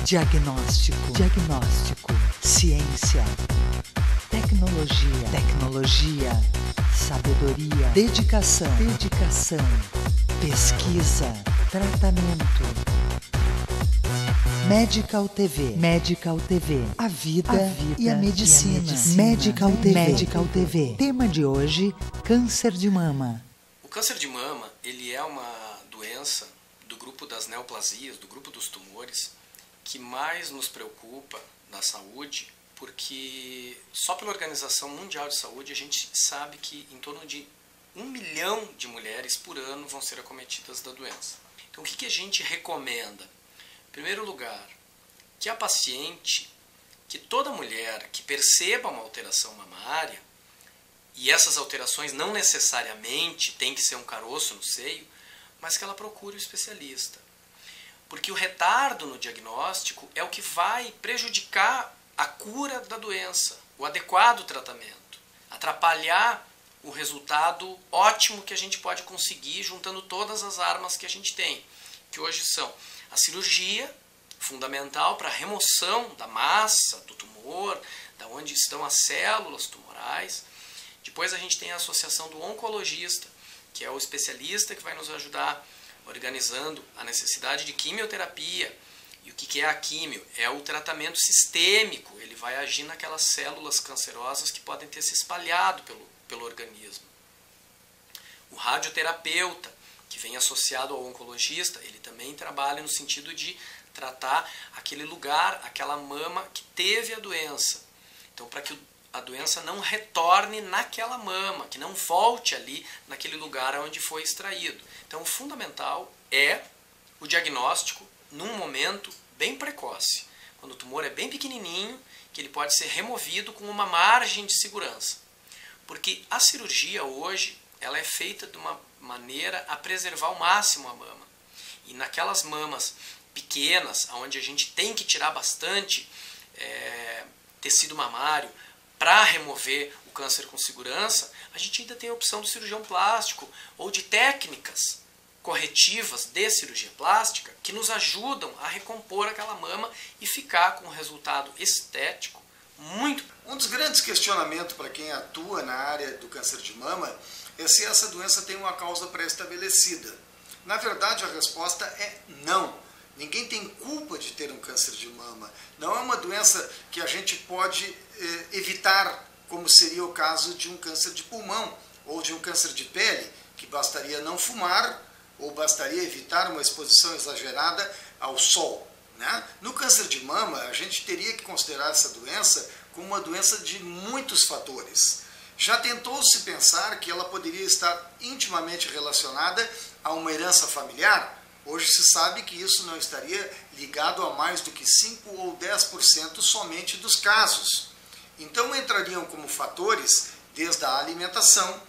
Diagnóstico. Ciência. Tecnologia. Sabedoria. Dedicação. Pesquisa. Tratamento. Medical TV. A vida e a medicina. Medical TV. Tema de hoje: câncer de mama. O câncer de mama, ele é uma doença do grupo das neoplasias, do grupo dos tumores, que mais nos preocupa na saúde, porque só pela Organização Mundial de Saúde a gente sabe que em torno de 1 milhão de mulheres por ano vão ser acometidas da doença. Então o que a gente recomenda? Em primeiro lugar, que a paciente, que toda mulher que perceba uma alteração mamária, e essas alterações não necessariamente tem que ser um caroço no seio, mas que ela procure o especialista. Porque o retardo no diagnóstico é o que vai prejudicar a cura da doença, o adequado tratamento, atrapalhar o resultado ótimo que a gente pode conseguir juntando todas as armas que a gente tem, que hoje são a cirurgia, fundamental para a remoção da massa, do tumor, da onde estão as células tumorais. Depois a gente tem a associação do oncologista, que é o especialista que vai nos ajudar organizando a necessidade de quimioterapia. E o que é a quimio? É o tratamento sistêmico, ele vai agir naquelas células cancerosas que podem ter se espalhado pelo organismo. O radioterapeuta, que vem associado ao oncologista, ele também trabalha no sentido de tratar aquele lugar, aquela mama que teve a doença. Então, para que a doença não retorne naquela mama, que não volte ali naquele lugar onde foi extraído. Então, o fundamental é o diagnóstico num momento bem precoce, quando o tumor é bem pequenininho, que ele pode ser removido com uma margem de segurança. Porque a cirurgia hoje, ela é feita de uma maneira a preservar ao máximo a mama. E naquelas mamas pequenas, onde a gente tem que tirar bastante tecido mamário para remover o câncer com segurança, a gente ainda tem a opção do cirurgião plástico ou de técnicas corretivas de cirurgia plástica que nos ajudam a recompor aquela mama e ficar com um resultado estético muito. Um dos grandes questionamentos para quem atua na área do câncer de mama é se essa doença tem uma causa pré-estabelecida. Na verdade, a resposta é não. Ninguém tem culpa de ter um câncer de mama. Não é uma doença que a gente pode evitar, como seria o caso de um câncer de pulmão ou de um câncer de pele, que bastaria não fumar ou bastaria evitar uma exposição exagerada ao sol, né? No câncer de mama, a gente teria que considerar essa doença como uma doença de muitos fatores. Já tentou-se pensar que ela poderia estar intimamente relacionada a uma herança familiar? Hoje se sabe que isso não estaria ligado a mais do que 5 ou 10% somente dos casos. Então entrariam como fatores desde a alimentação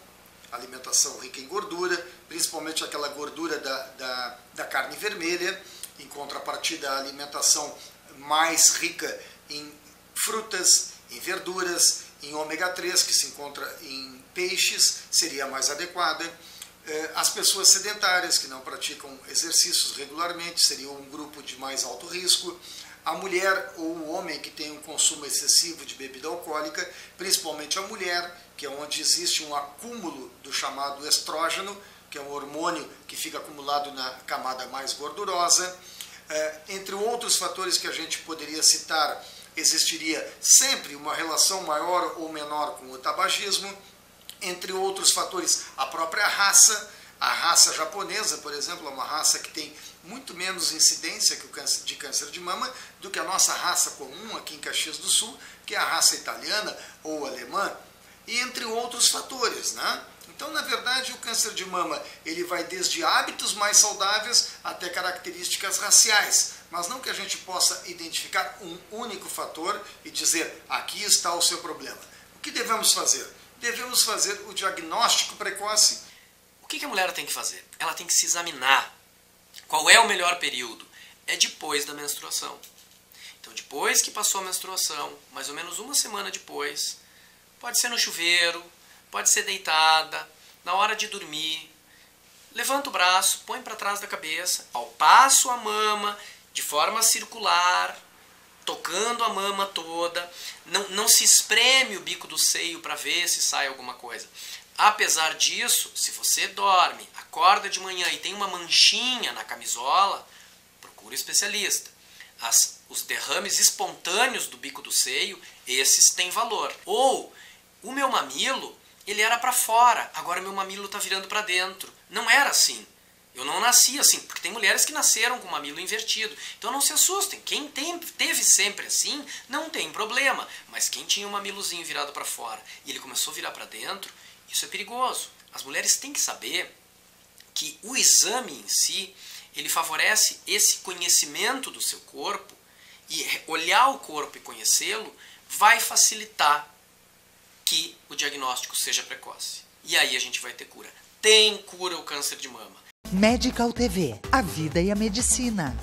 rica em gordura, principalmente aquela gordura da carne vermelha, em contrapartida a alimentação mais rica em frutas, em verduras, em ômega 3, que se encontra em peixes, seria mais adequada. As pessoas sedentárias que não praticam exercícios regularmente seriam um grupo de mais alto risco. A mulher ou o homem que tem um consumo excessivo de bebida alcoólica, principalmente a mulher, que é onde existe um acúmulo do chamado estrógeno, que é um hormônio que fica acumulado na camada mais gordurosa. Entre outros fatores que a gente poderia citar, existiria sempre uma relação maior ou menor com o tabagismo. Entre outros fatores, a própria raça. A raça japonesa, por exemplo, é uma raça que tem muito menos incidência de câncer de mama do que a nossa raça comum aqui em Caxias do Sul, que é a raça italiana ou alemã, e entre outros fatores, né? Então, na verdade, o câncer de mama ele vai desde hábitos mais saudáveis até características raciais, mas não que a gente possa identificar um único fator e dizer, aqui está o seu problema. O que devemos fazer? Devemos fazer o diagnóstico precoce. O que a mulher tem que fazer? Ela tem que se examinar. Qual é o melhor período? É depois da menstruação. Então, depois que passou a menstruação, mais ou menos uma semana depois, pode ser no chuveiro, pode ser deitada, na hora de dormir, levanta o braço, põe para trás da cabeça, passo a mama de forma circular, tocando a mama toda, não se espreme o bico do seio para ver se sai alguma coisa. Apesar disso, se você dorme, acorda de manhã e tem uma manchinha na camisola, procura um especialista. Os derrames espontâneos do bico do seio, esses têm valor. Ou o meu mamilo, ele era para fora, agora meu mamilo está virando para dentro. Não era assim. Eu não nasci assim, porque tem mulheres que nasceram com o mamilo invertido. Então não se assustem. Quem teve sempre assim, não tem problema. Mas quem tinha o mamilozinho virado para fora e ele começou a virar para dentro, isso é perigoso. As mulheres têm que saber que o exame em si, ele favorece esse conhecimento do seu corpo, e olhar o corpo e conhecê-lo vai facilitar que o diagnóstico seja precoce. E aí a gente vai ter cura. Tem cura o câncer de mama. Medical TV, a vida e a medicina.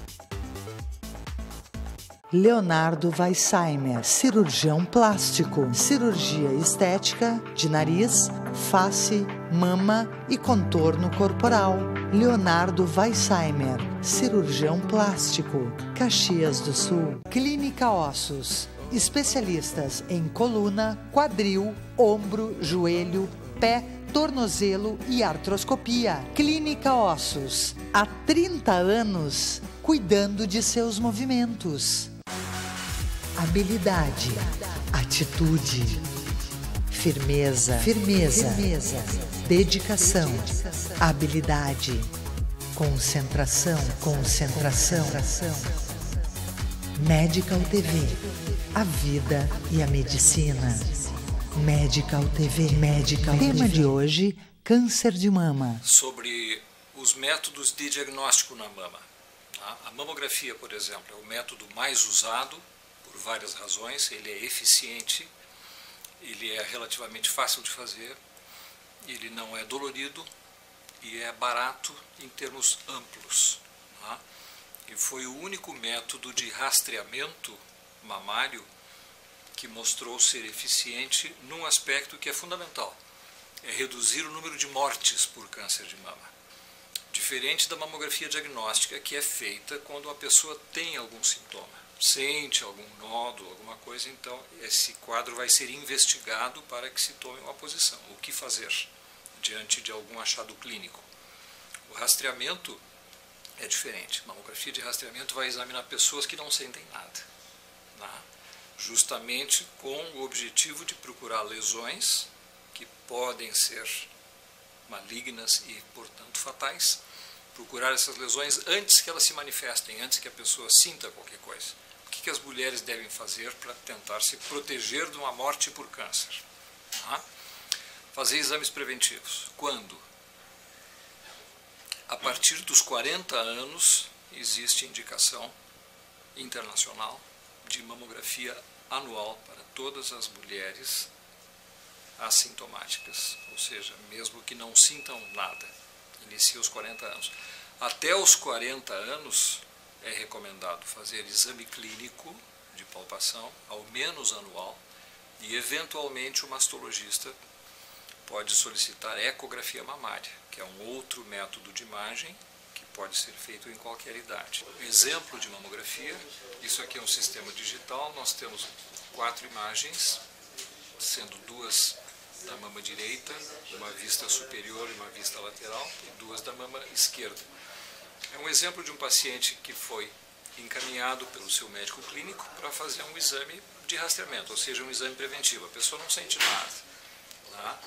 Leonardo Weissheimer, cirurgião plástico, cirurgia estética de nariz, face, mama e contorno corporal. Leonardo Weissheimer, cirurgião plástico, Caxias do Sul. Clínica Ossos, especialistas em coluna, quadril, ombro, joelho, pé, tornozelo e artroscopia. Clínica Ossos, há 30 anos, cuidando de seus movimentos. Habilidade, atitude, firmeza, dedicação, habilidade, concentração. Medical TV, a vida e a medicina. Medical TV. Tema de hoje, câncer de mama. Sobre os métodos de diagnóstico na mama. A mamografia, por exemplo, é o método mais usado por várias razões. Ele é eficiente, ele é relativamente fácil de fazer, ele não é dolorido e é barato em termos amplos. E foi o único método de rastreamento mamário que mostrou ser eficiente num aspecto que é fundamental, é reduzir o número de mortes por câncer de mama. Diferente da mamografia diagnóstica, que é feita quando a pessoa tem algum sintoma, sente algum nódulo, alguma coisa, então esse quadro vai ser investigado para que se tome uma posição. O que fazer diante de algum achado clínico? O rastreamento é diferente. A mamografia de rastreamento vai examinar pessoas que não sentem nada, justamente com o objetivo de procurar lesões que podem ser malignas e, portanto, fatais, procurar essas lesões antes que elas se manifestem, antes que a pessoa sinta qualquer coisa. O que as mulheres devem fazer para tentar se proteger de uma morte por câncer? Fazer exames preventivos. Quando? A partir dos 40 anos, existe indicação internacional de mamografia anual para todas as mulheres assintomáticas, ou seja, mesmo que não sintam nada, inicia aos 40 anos. Até os 40 anos é recomendado fazer exame clínico de palpação, ao menos anual, e eventualmente o mastologista pode solicitar ecografia mamária, que é um outro método de imagem que pode ser feito em qualquer idade. Exemplo de mamografia, isso aqui é um sistema digital, nós temos 4 imagens, sendo 2 da mama direita, uma vista superior e uma vista lateral, e 2 da mama esquerda. É um exemplo de um paciente que foi encaminhado pelo seu médico clínico para fazer um exame de rastreamento, ou seja, um exame preventivo. A pessoa não sente nada,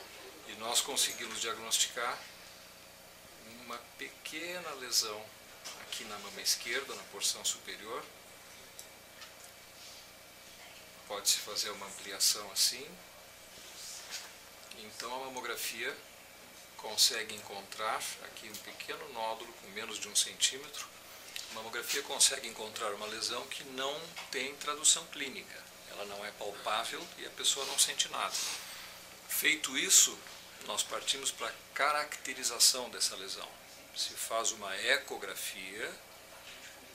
e nós conseguimos diagnosticar uma pequena lesão aqui na mama esquerda, na porção superior. Pode-se fazer uma ampliação assim. Então a mamografia consegue encontrar aqui um pequeno nódulo com menos de 1 centímetro. A mamografia consegue encontrar uma lesão que não tem tradução clínica. Ela não é palpável e a pessoa não sente nada. Feito isso, nós partimos para a caracterização dessa lesão. Se faz uma ecografia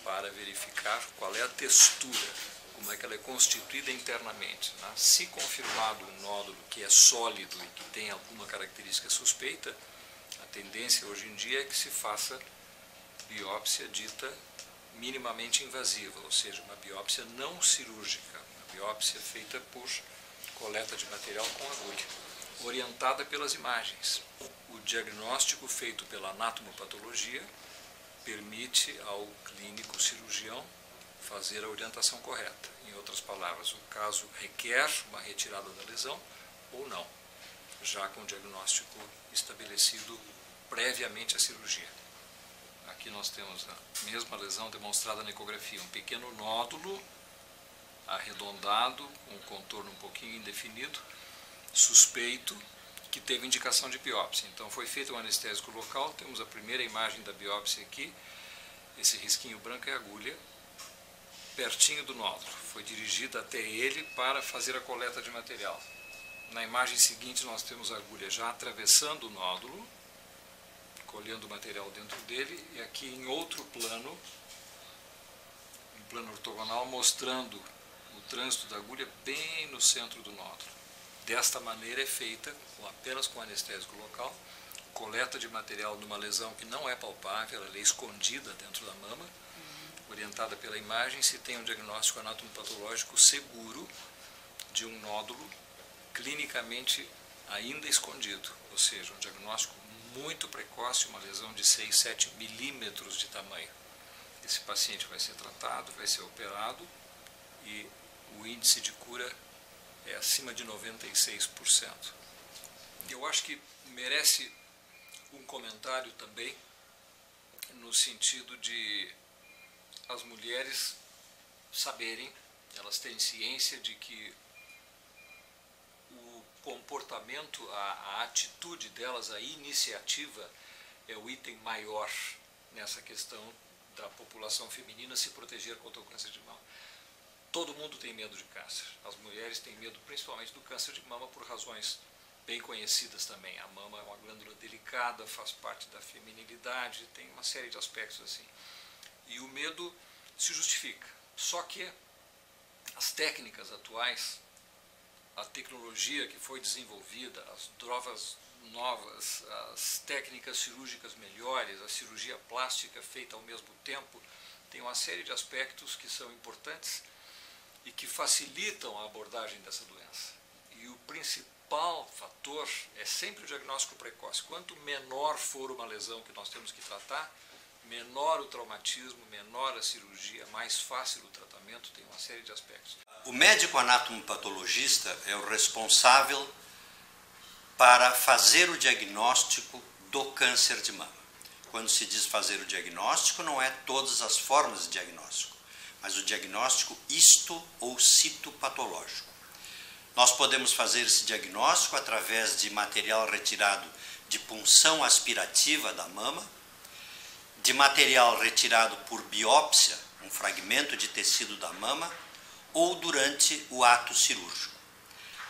para verificar qual é a textura, como é que ela é constituída internamente. Se confirmado um nódulo que é sólido e que tem alguma característica suspeita, a tendência hoje em dia é que se faça biópsia dita minimamente invasiva, ou seja, uma biópsia não cirúrgica, uma biópsia feita por coleta de material com agulha, orientada pelas imagens. O diagnóstico feito pela anatomopatologia permite ao clínico cirurgião fazer a orientação correta. Em outras palavras, o caso requer uma retirada da lesão ou não, já com o diagnóstico estabelecido previamente à cirurgia. Aqui nós temos a mesma lesão demonstrada na ecografia, um pequeno nódulo arredondado, com um contorno um pouquinho indefinido, suspeito, que teve indicação de biópsia. Então foi feito um anestésico local, temos a primeira imagem da biópsia aqui, esse risquinho branco é a agulha, pertinho do nódulo. Foi dirigida até ele para fazer a coleta de material. Na imagem seguinte nós temos a agulha já atravessando o nódulo, colhendo o material dentro dele, e aqui em outro plano, um plano ortogonal, mostrando o trânsito da agulha bem no centro do nódulo. Desta maneira é feita, apenas com anestésico local, coleta de material numa lesão que não é palpável, ela é escondida dentro da mama, orientada pela imagem, se tem um diagnóstico anatomopatológico seguro de um nódulo clinicamente ainda escondido, ou seja, um diagnóstico muito precoce, uma lesão de 6, 7 milímetros de tamanho. Esse paciente vai ser tratado, vai ser operado e o índice de cura é acima de 96%. Eu acho que merece um comentário também no sentido de as mulheres saberem, elas têm ciência de que o comportamento, a atitude delas, a iniciativa é o item maior nessa questão da população feminina se proteger contra o câncer de mama. Todo mundo tem medo de câncer. As mulheres têm medo principalmente do câncer de mama por razões bem conhecidas também. A mama é uma glândula delicada, faz parte da feminilidade, tem uma série de aspectos assim. E o medo se justifica. Só que as técnicas atuais, a tecnologia que foi desenvolvida, as drogas novas, as técnicas cirúrgicas melhores, a cirurgia plástica feita ao mesmo tempo, tem uma série de aspectos que são importantes e que facilitam a abordagem dessa doença. E o principal fator é sempre o diagnóstico precoce. Quanto menor for uma lesão que nós temos que tratar, menor o traumatismo, menor a cirurgia, mais fácil o tratamento, tem uma série de aspectos. O médico anatomopatologista é o responsável para fazer o diagnóstico do câncer de mama. Quando se diz fazer o diagnóstico, não é todas as formas de diagnóstico, mas o diagnóstico histo ou citopatológico. Nós podemos fazer esse diagnóstico através de material retirado de punção aspirativa da mama, de material retirado por biópsia, um fragmento de tecido da mama, ou durante o ato cirúrgico,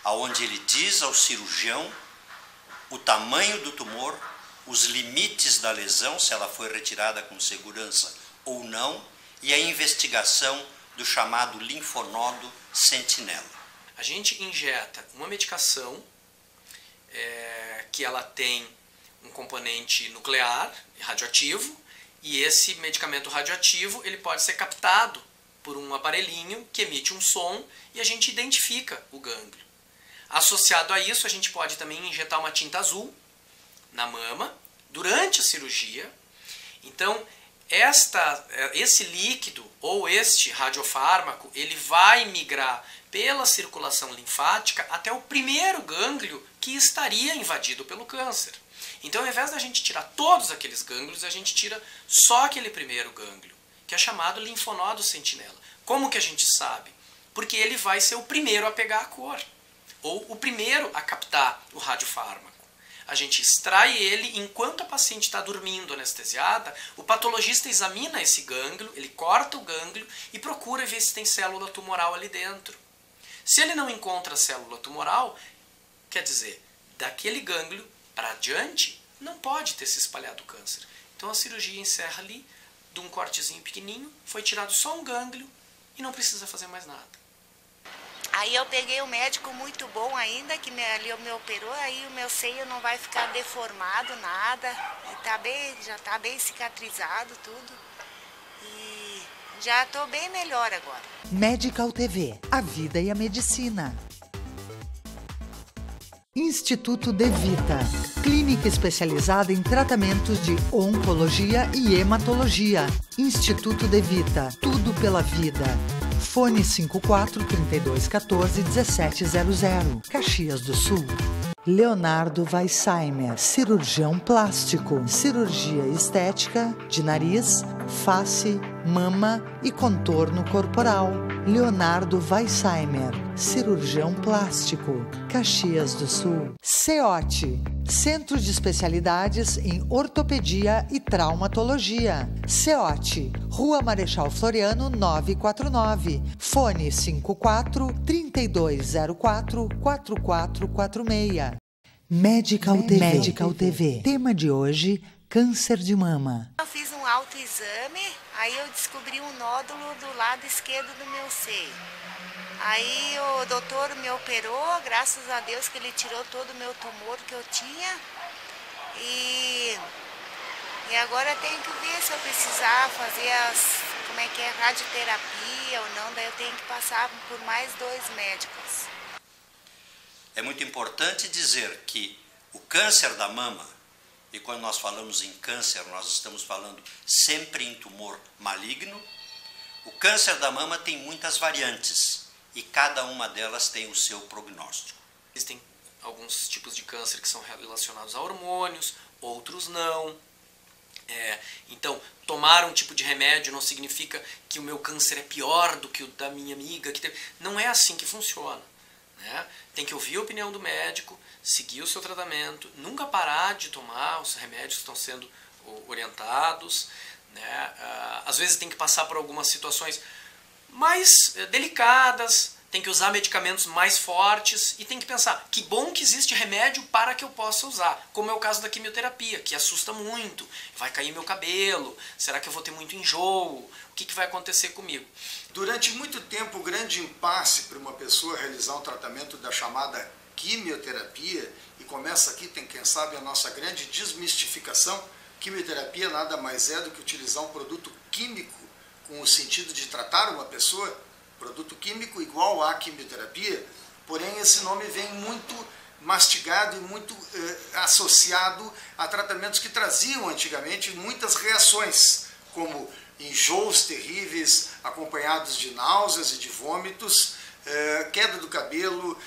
aonde ele diz ao cirurgião o tamanho do tumor, os limites da lesão, se ela foi retirada com segurança ou não, e a investigação do chamado linfonodo sentinela. A gente injeta uma medicação que ela tem um componente nuclear, radioativo, e esse medicamento radioativo ele pode ser captado por um aparelhinho que emite um som e a gente identifica o gânglio. Associado a isso, a gente pode também injetar uma tinta azul na mama durante a cirurgia. Então, esse líquido ou este radiofármaco, ele vai migrar pela circulação linfática até o primeiro gânglio que estaria invadido pelo câncer. Então, ao invés da gente tirar todos aqueles gânglios, a gente tira só aquele primeiro gânglio, que é chamado linfonodo sentinela. Como que a gente sabe? Porque ele vai ser o primeiro a pegar a cor, ou o primeiro a captar o radiofármaco. A gente extrai ele enquanto a paciente está dormindo anestesiada, o patologista examina esse gânglio, ele corta o gânglio e procura ver se tem célula tumoral ali dentro. Se ele não encontra célula tumoral, quer dizer, daquele gânglio para adiante, não pode ter se espalhado o câncer. Então a cirurgia encerra ali, de um cortezinho pequenininho, foi tirado só um gânglio e não precisa fazer mais nada. Aí eu peguei um médico muito bom ainda, que ali me operou, aí o meu seio não vai ficar deformado, nada, e já está bem cicatrizado tudo. E Já estou bem melhor agora. Medical TV, a vida e a medicina. Instituto De Vita, clínica especializada em tratamentos de oncologia e hematologia. Instituto De Vita, tudo pela vida. Fone 54 3214 1700, Caxias do Sul. Leonardo Weissheimer, cirurgião plástico, cirurgia estética de nariz, face, mama e contorno corporal. Leonardo Weissheimer, cirurgião plástico, Caxias do Sul. CEOT, Centro de Especialidades em Ortopedia e Traumatologia. CEOT, Rua Marechal Floriano 949, fone 54 3204 4446. Medical TV. Tema de hoje, câncer de mama. Eu fiz um autoexame, aí eu descobri um nódulo do lado esquerdo do meu seio. Aí o doutor me operou, graças a Deus que ele tirou todo o meu tumor que eu tinha. E agora eu tenho que ver se eu precisar fazer radioterapia ou não, daí eu tenho que passar por mais 2 médicos. É muito importante dizer que o câncer da mama, e quando nós falamos em câncer, nós estamos falando sempre em tumor maligno, o câncer da mama tem muitas variantes e cada uma delas tem o seu prognóstico. Existem alguns tipos de câncer que são relacionados a hormônios, outros não. Então, tomar um tipo de remédio não significa que o meu câncer é pior do que o da minha amiga. Não é assim que funciona. Né? Tem que ouvir a opinião do médico, seguir o seu tratamento, nunca parar de tomar os remédios que estão sendo orientados. Né? Às vezes tem que passar por algumas situações mais delicadas, tem que usar medicamentos mais fortes e tem que pensar, que bom que existe remédio para que eu possa usar, como é o caso da quimioterapia, que assusta muito, vai cair meu cabelo, será que eu vou ter muito enjoo, o que vai acontecer comigo? Durante muito tempo, o grande impasse para uma pessoa realizar um tratamento da chamada quimioterapia, e começa aqui, tem quem sabe a nossa grande desmistificação, quimioterapia nada mais é do que utilizar um produto químico com o sentido de tratar uma pessoa, produto químico igual à quimioterapia, porém esse nome vem muito mastigado e muito associado a tratamentos que traziam antigamente muitas reações, como enjoos terríveis acompanhados de náuseas e de vômitos, queda do cabelo,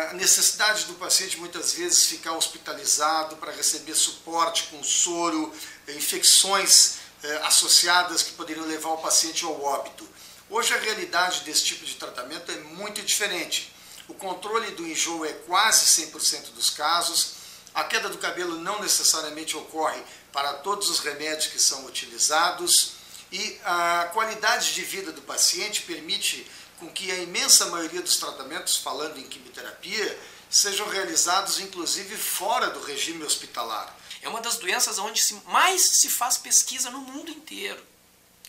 a necessidade do paciente muitas vezes ficar hospitalizado para receber suporte com soro, infecções associadas que poderiam levar o paciente ao óbito. Hoje a realidade desse tipo de tratamento é muito diferente. O controle do enjoo é quase 100% dos casos, a queda do cabelo não necessariamente ocorre para todos os remédios que são utilizados e a qualidade de vida do paciente permite com que a imensa maioria dos tratamentos, falando em quimioterapia, sejam realizados inclusive fora do regime hospitalar. É uma das doenças onde mais se faz pesquisa no mundo inteiro.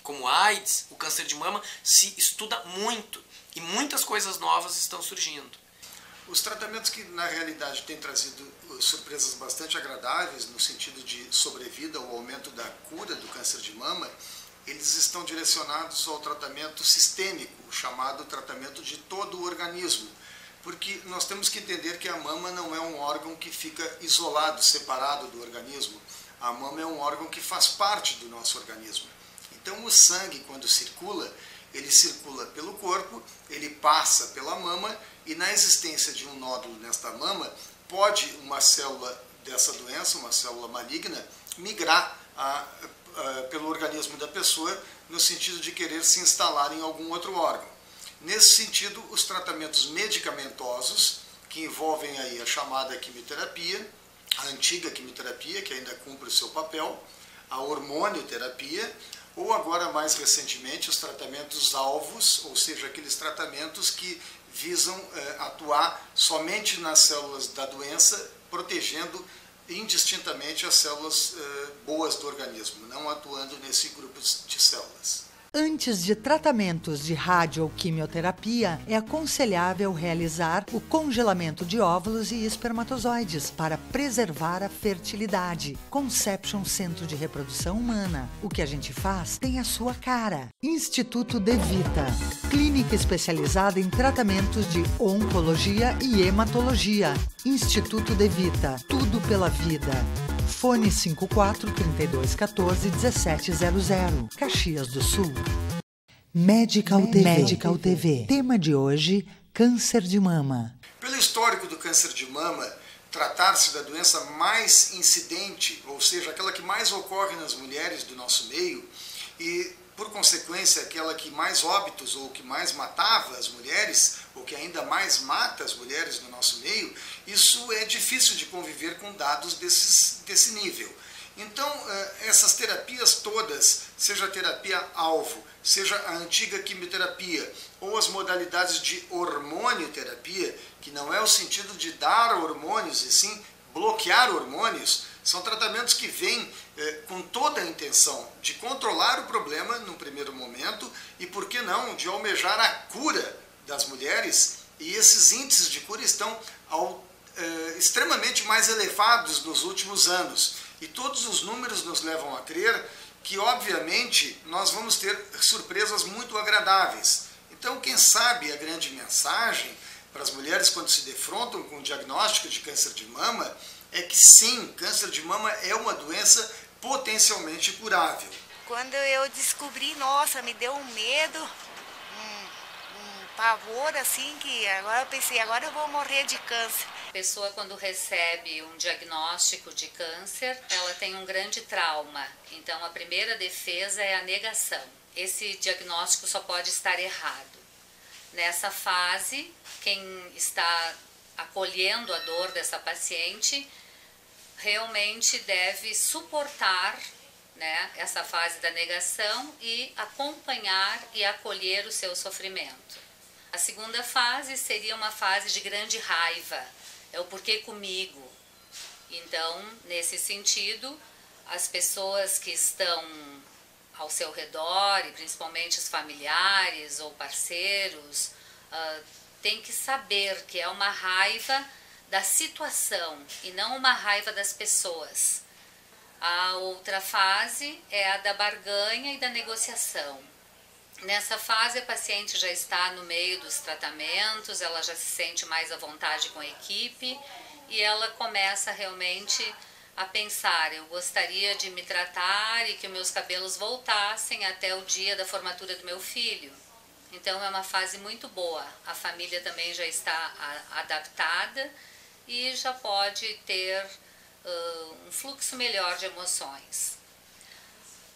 Como AIDS, o câncer de mama, se estuda muito e muitas coisas novas estão surgindo. Os tratamentos que na realidade têm trazido surpresas bastante agradáveis no sentido de sobrevida ou aumento da cura do câncer de mama, eles estão direcionados ao tratamento sistêmico, chamado tratamento de todo o organismo. Porque nós temos que entender que a mama não é um órgão que fica isolado, separado do organismo. A mama é um órgão que faz parte do nosso organismo. Então o sangue, quando circula, ele circula pelo corpo, ele passa pela mama e na existência de um nódulo nesta mama, pode uma célula dessa doença, uma célula maligna, migrar pelo organismo da pessoa no sentido de querer se instalar em algum outro órgão. Nesse sentido, os tratamentos medicamentosos, que envolvem aí a chamada quimioterapia, a antiga quimioterapia, que ainda cumpre o seu papel, a hormonioterapia, ou agora mais recentemente os tratamentos alvos, ou seja, aqueles tratamentos que visam atuar somente nas células da doença, protegendo indistintamente as células boas do organismo, não atuando nesse grupo de células. Antes de tratamentos de rádio ou quimioterapia, é aconselhável realizar o congelamento de óvulos e espermatozoides para preservar a fertilidade. Conception Centro de Reprodução Humana. O que a gente faz tem a sua cara. Instituto De Vita. Clínica especializada em tratamentos de oncologia e hematologia. Instituto De Vita. Tudo pela vida. Fone 54 32 14 1700, Caxias do Sul. Medical TV. Tema de hoje: câncer de mama. Pelo histórico do câncer de mama, tratar-se da doença mais incidente, ou seja, aquela que mais ocorre nas mulheres do nosso meio, e por consequência aquela que mais óbitos ou que mais matava as mulheres, ou que ainda mais mata as mulheres do nosso meio, isso é difícil de conviver com dados desse nível. Então, essas terapias todas, seja a terapia-alvo, seja a antiga quimioterapia, ou as modalidades de hormonioterapia, que não é o sentido de dar hormônios, e sim bloquear hormônios, são tratamentos que vêm com toda a intenção de controlar o problema no primeiro momento e, por que não, de almejar a cura das mulheres, e esses índices de cura estão extremamente mais elevados nos últimos anos. E todos os números nos levam a crer que, obviamente, nós vamos ter surpresas muito agradáveis. Então, quem sabe a grande mensagem para as mulheres quando se defrontam com o diagnóstico de câncer de mama é que sim, câncer de mama é uma doença potencialmente curável. Quando eu descobri, nossa, me deu um medo, um pavor assim, que agora eu pensei, agora eu vou morrer de câncer. A pessoa, quando recebe um diagnóstico de câncer, ela tem um grande trauma. Então, a primeira defesa é a negação. Esse diagnóstico só pode estar errado. Nessa fase, quem está acolhendo a dor dessa paciente realmente deve suportar, né, essa fase da negação e acompanhar e acolher o seu sofrimento. A segunda fase seria uma fase de grande raiva, é o porquê comigo. Então, nesse sentido, as pessoas que estão ao seu redor, e principalmente os familiares ou parceiros, têm que saber que é uma raiva da situação e não uma raiva das pessoas. A outra fase é a da barganha e da negociação. Nessa fase, a paciente já está no meio dos tratamentos, ela já se sente mais à vontade com a equipe e ela começa realmente a pensar, eu gostaria de me tratar e que meus cabelos voltassem até o dia da formatura do meu filho. Então é uma fase muito boa, a família também já está adaptada e já pode ter um fluxo melhor de emoções.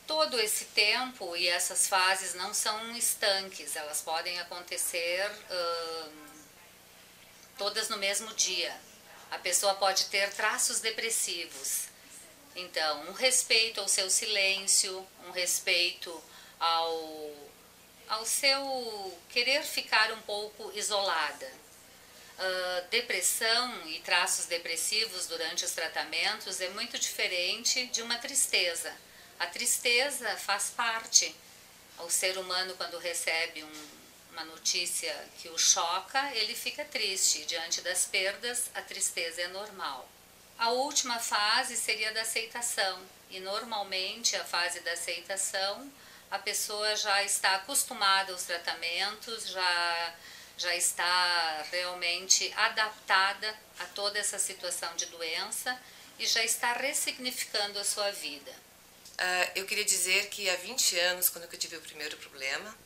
Todo esse tempo e essas fases não são estanques, elas podem acontecer todas no mesmo dia. A pessoa pode ter traços depressivos. Então, um respeito ao seu silêncio, um respeito ao seu querer ficar um pouco isolada. Depressão e traços depressivos durante os tratamentos é muito diferente de uma tristeza. A tristeza faz parte. O ser humano, quando recebe uma notícia que o choca, ele fica triste. Diante das perdas, a tristeza é normal. A última fase seria da aceitação. E normalmente a fase da aceitação, a pessoa já está acostumada aos tratamentos, já está realmente adaptada a toda essa situação de doença e já está ressignificando a sua vida. Eu queria dizer que há 20 anos, quando eu tive o primeiro problema,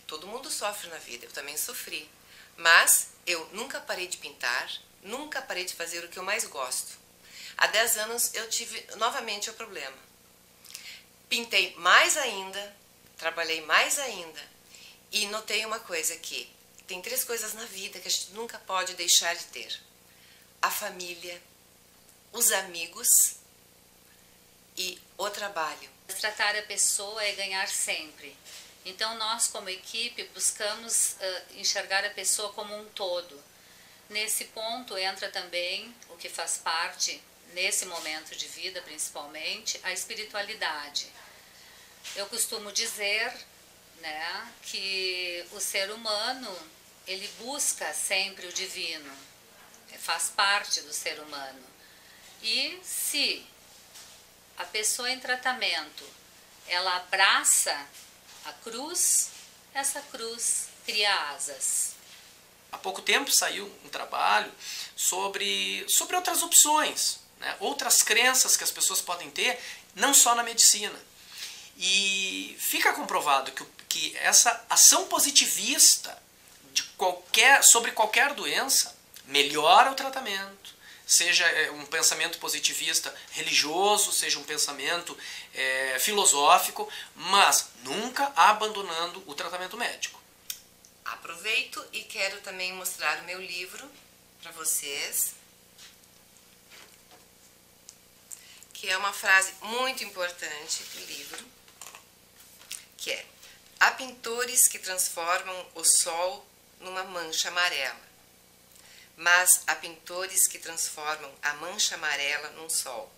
todo mundo sofre na vida, eu também sofri. Mas eu nunca parei de pintar, nunca parei de fazer o que eu mais gosto. Há 10 anos eu tive novamente o problema. Pintei mais ainda, trabalhei mais ainda e notei uma coisa aqui. Tem 3 coisas na vida que a gente nunca pode deixar de ter. A família, os amigos e o trabalho. Tratar a pessoa é ganhar sempre. Então nós, como equipe, buscamos enxergar a pessoa como um todo. Nesse ponto entra também o que faz parte, nesse momento de vida principalmente, a espiritualidade. Eu costumo dizer, né, que o ser humano, ele busca sempre o divino, faz parte do ser humano. E se a pessoa em tratamento, ela abraça a cruz, essa cruz cria asas. Há pouco tempo saiu um trabalho sobre outras opções, né? Outras crenças que as pessoas podem ter, não só na medicina. E fica comprovado que essa ação positivista sobre qualquer doença melhora o tratamento. Seja um pensamento positivista religioso, seja um pensamento filosófico, mas nunca abandonando o tratamento médico. Aproveito e quero também mostrar o meu livro para vocês, que é uma frase muito importante do livro, que é: há pintores que transformam o sol numa mancha amarela, mas há pintores que transformam a mancha amarela num sol.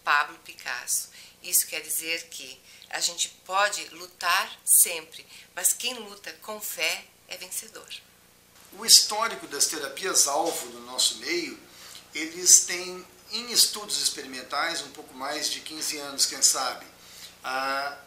Pablo Picasso. Isso quer dizer que a gente pode lutar sempre, mas quem luta com fé é vencedor. O histórico das terapias-alvo no nosso meio, eles têm, em estudos experimentais, um pouco mais de 15 anos, quem sabe.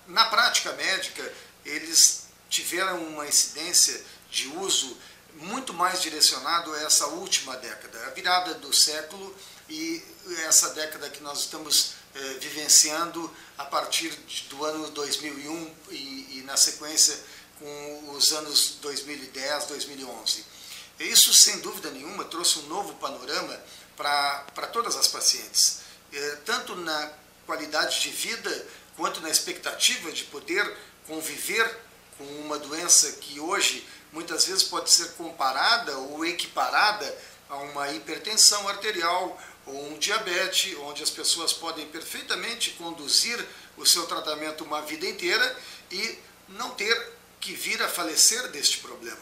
Na prática médica, eles tiveram uma incidência de uso muito mais direcionado a essa última década, a virada do século e essa década que nós estamos vivenciando a partir do ano 2001 e na sequência com os anos 2010, 2011. Isso, sem dúvida nenhuma, trouxe um novo panorama para todas as pacientes, tanto na qualidade de vida quanto na expectativa de poder conviver com uma doença que hoje muitas vezes pode ser comparada ou equiparada a uma hipertensão arterial ou um diabetes, onde as pessoas podem perfeitamente conduzir o seu tratamento uma vida inteira e não ter que vir a falecer deste problema.